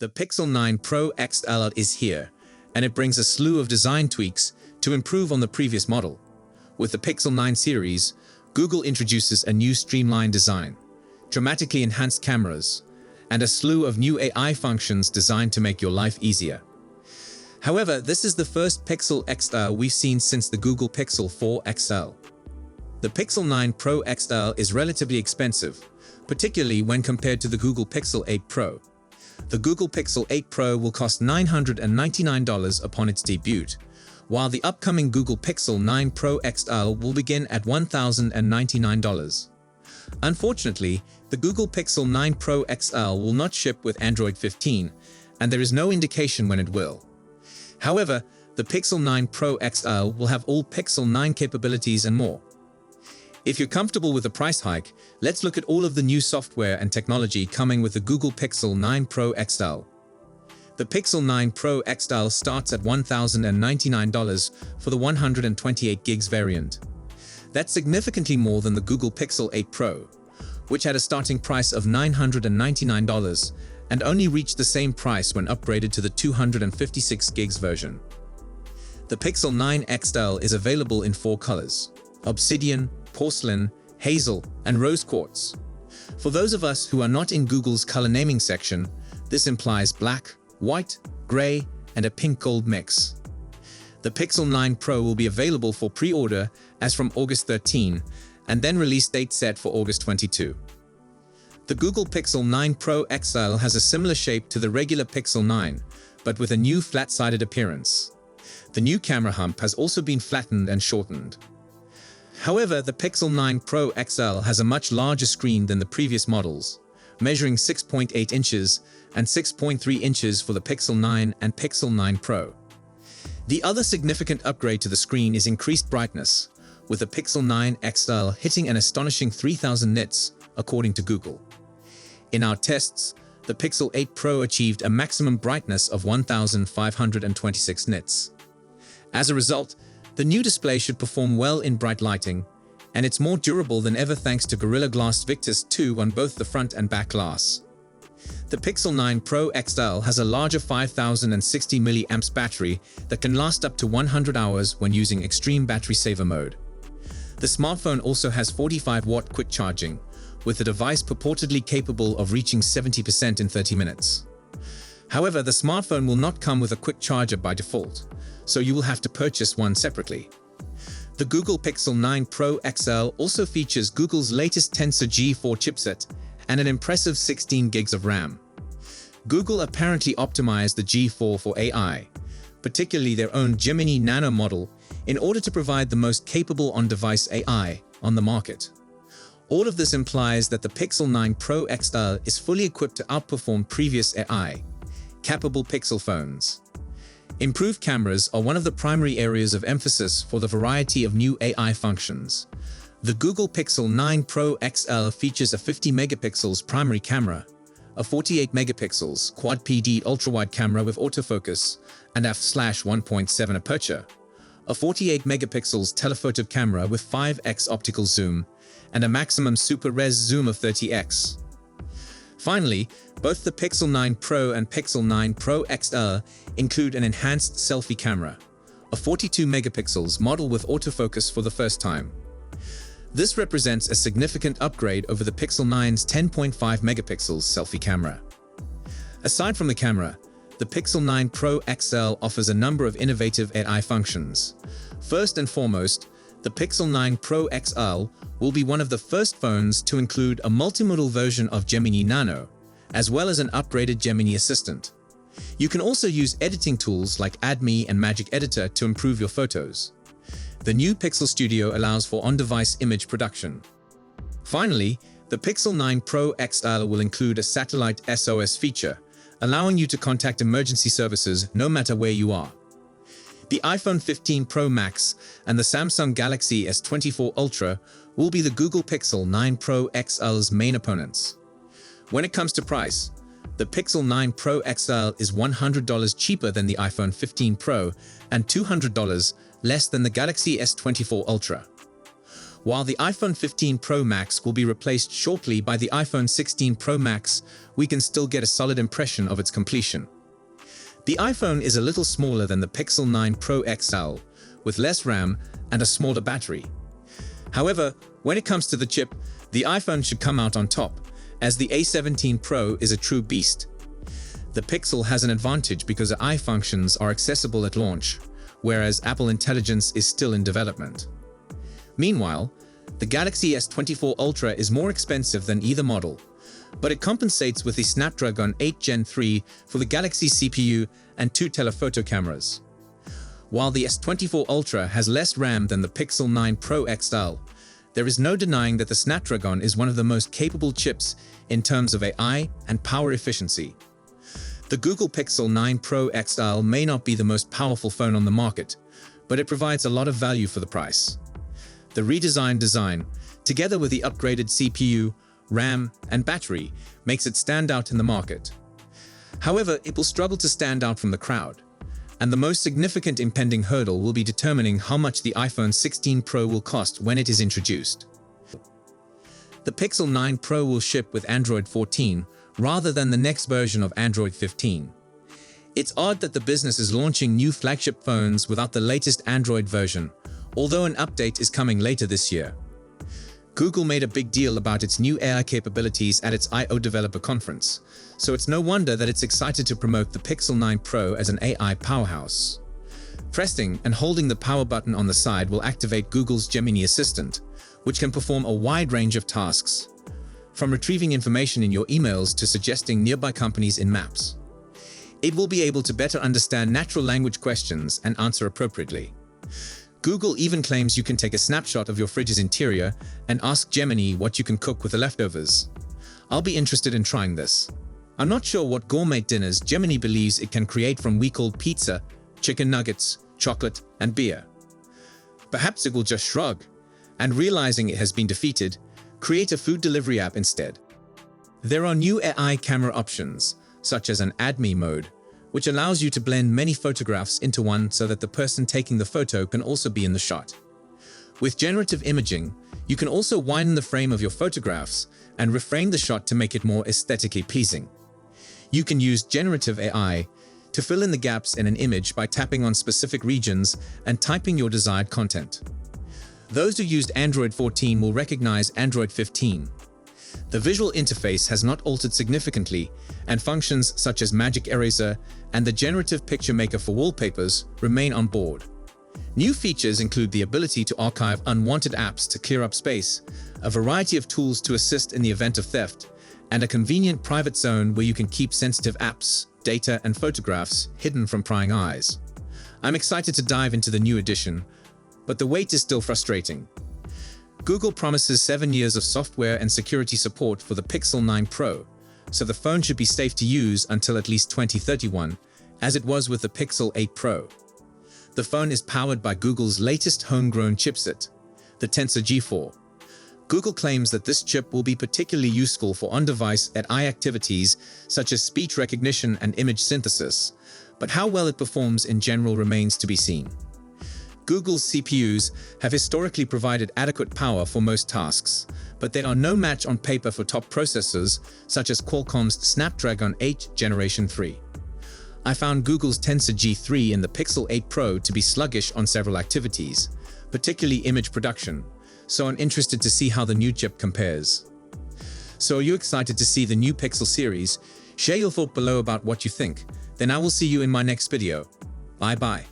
The Pixel 9 Pro XL is here, and it brings a slew of design tweaks to improve on the previous model. With the Pixel 9 series, Google introduces a new streamlined design, dramatically enhanced cameras, and a slew of new AI functions designed to make your life easier. However, this is the first Pixel XL we've seen since the Google Pixel 4 XL. The Pixel 9 Pro XL is relatively expensive, particularly when compared to the Google Pixel 8 Pro. The Google Pixel 8 Pro will cost $999 upon its debut, while the upcoming Google Pixel 9 Pro XL will begin at $1,099. Unfortunately, the Google Pixel 9 Pro XL will not ship with Android 15, and there is no indication when it will. However, the Pixel 9 Pro XL will have all Pixel 9 capabilities and more. If you're comfortable with the price hike, let's look at all of the new software and technology coming with the Google Pixel 9 Pro XL. The Pixel 9 Pro XL starts at $1,099 for the 128 gigs variant. That's significantly more than the Google Pixel 8 Pro, which had a starting price of $999 and only reached the same price when upgraded to the 256 gigs version. The Pixel 9 XL is available in 4 colors: obsidian, porcelain, hazel, and rose quartz. For those of us who are not in Google's color naming section, this implies black, white, gray, and a pink-gold mix. The Pixel 9 Pro will be available for pre-order as from August 13, and then release date set for August 22. The Google Pixel 9 Pro XL has a similar shape to the regular Pixel 9, but with a new flat-sided appearance. The new camera hump has also been flattened and shortened. However, the Pixel 9 Pro XL has a much larger screen than the previous models, measuring 6.8 inches and 6.3 inches for the Pixel 9 and Pixel 9 Pro. The other significant upgrade to the screen is increased brightness, with the Pixel 9 XL hitting an astonishing 3000 nits, according to Google. In our tests, the Pixel 8 Pro achieved a maximum brightness of 1526 nits. As a result, the new display should perform well in bright lighting, and it's more durable than ever thanks to Gorilla Glass Victus 2 on both the front and back glass. The Pixel 9 Pro XL has a larger 5060 mAh battery that can last up to 100 hours when using extreme battery saver mode. The smartphone also has 45-watt quick charging, with the device purportedly capable of reaching 70% in 30 minutes. However, the smartphone will not come with a quick charger by default, so you will have to purchase one separately. The Google Pixel 9 Pro XL also features Google's latest Tensor G4 chipset and an impressive 16 gigs of RAM. Google apparently optimized the G4 for AI, particularly their own Gemini Nano model, in order to provide the most capable on-device AI on the market. All of this implies that the Pixel 9 Pro XL is fully equipped to outperform previous AI-capable Pixel phones. Improved cameras are one of the primary areas of emphasis for the variety of new AI functions. The Google Pixel 9 Pro XL features a 50 megapixels primary camera, a 48 megapixels quad PD ultrawide camera with autofocus and f/1.7 aperture, a 48 megapixels telephoto camera with 5x optical zoom, and a maximum super res zoom of 30x. Finally, both the Pixel 9 Pro and Pixel 9 Pro XL include an enhanced selfie camera, a 42 megapixels model with autofocus for the first time. This represents a significant upgrade over the Pixel 9's 10.5 megapixels selfie camera. Aside from the camera, the Pixel 9 Pro XL offers a number of innovative AI functions. First and foremost, the Pixel 9 Pro XL will be one of the first phones to include a multimodal version of Gemini Nano, as well as an upgraded Gemini Assistant. You can also use editing tools like AdMe and Magic Editor to improve your photos. The new Pixel Studio allows for on-device image production. Finally, the Pixel 9 Pro XL will include a satellite SOS feature, allowing you to contact emergency services no matter where you are. The iPhone 15 Pro Max and the Samsung Galaxy S24 Ultra will be the Google Pixel 9 Pro XL's main opponents. When it comes to price, the Pixel 9 Pro XL is $100 cheaper than the iPhone 15 Pro and $200 less than the Galaxy S24 Ultra. While the iPhone 15 Pro Max will be replaced shortly by the iPhone 16 Pro Max, we can still get a solid impression of its completion. The iPhone is a little smaller than the Pixel 9 Pro XL, with less RAM and a smaller battery. However, when it comes to the chip, the iPhone should come out on top, as the A17 Pro is a true beast. The Pixel has an advantage because the AI functions are accessible at launch, whereas Apple Intelligence is still in development. Meanwhile, the Galaxy S24 Ultra is more expensive than either model, but it compensates with the Snapdragon 8 Gen 3 for the Galaxy CPU and 2 telephoto cameras. While the S24 Ultra has less RAM than the Pixel 9 Pro XL, there is no denying that the Snapdragon is one of the most capable chips in terms of AI and power efficiency. The Google Pixel 9 Pro XL may not be the most powerful phone on the market, but it provides a lot of value for the price. The redesigned design, together with the upgraded CPU, RAM, and battery, makes it stand out in the market. However, it will struggle to stand out from the crowd, and the most significant impending hurdle will be determining how much the iPhone 16 Pro will cost when it is introduced. The Pixel 9 Pro will ship with Android 14 rather than the next version of Android 15. It's odd that the business is launching new flagship phones without the latest Android version, although an update is coming later this year. Google made a big deal about its new AI capabilities at its I/O Developer Conference, so it's no wonder that it's excited to promote the Pixel 9 Pro as an AI powerhouse. Pressing and holding the power button on the side will activate Google's Gemini Assistant, which can perform a wide range of tasks, from retrieving information in your emails to suggesting nearby companies in maps. It will be able to better understand natural language questions and answer appropriately. Google even claims you can take a snapshot of your fridge's interior and ask Gemini what you can cook with the leftovers. I'll be interested in trying this. I'm not sure what gourmet dinners Gemini believes it can create from we-called pizza, chicken nuggets, chocolate, and beer. Perhaps it will just shrug, and realizing it has been defeated, create a food delivery app instead. There are new AI camera options, such as an Add Me mode, which allows you to blend many photographs into one so that the person taking the photo can also be in the shot. With generative imaging, you can also widen the frame of your photographs and reframe the shot to make it more aesthetically pleasing. You can use generative AI to fill in the gaps in an image by tapping on specific regions and typing your desired content. Those who used Android 14 will recognize Android 15. The visual interface has not altered significantly, and functions such as Magic Eraser and the Generative Picture Maker for wallpapers remain on board. New features include the ability to archive unwanted apps to clear up space, a variety of tools to assist in the event of theft, and a convenient private zone where you can keep sensitive apps, data, and photographs hidden from prying eyes. I'm excited to dive into the new edition, but the wait is still frustrating. Google promises 7 years of software and security support for the Pixel 9 Pro, so the phone should be safe to use until at least 2031, as it was with the Pixel 8 Pro. The phone is powered by Google's latest homegrown chipset, the Tensor G4. Google claims that this chip will be particularly useful for on-device AI activities such as speech recognition and image synthesis, but how well it performs in general remains to be seen. Google's CPUs have historically provided adequate power for most tasks, but they are no match on paper for top processors such as Qualcomm's Snapdragon 8 Generation 3. I found Google's Tensor G3 in the Pixel 8 Pro to be sluggish on several activities, particularly image production, so I'm interested to see how the new chip compares. So are you excited to see the new Pixel series? Share your thought below about what you think. Then I will see you in my next video. Bye bye.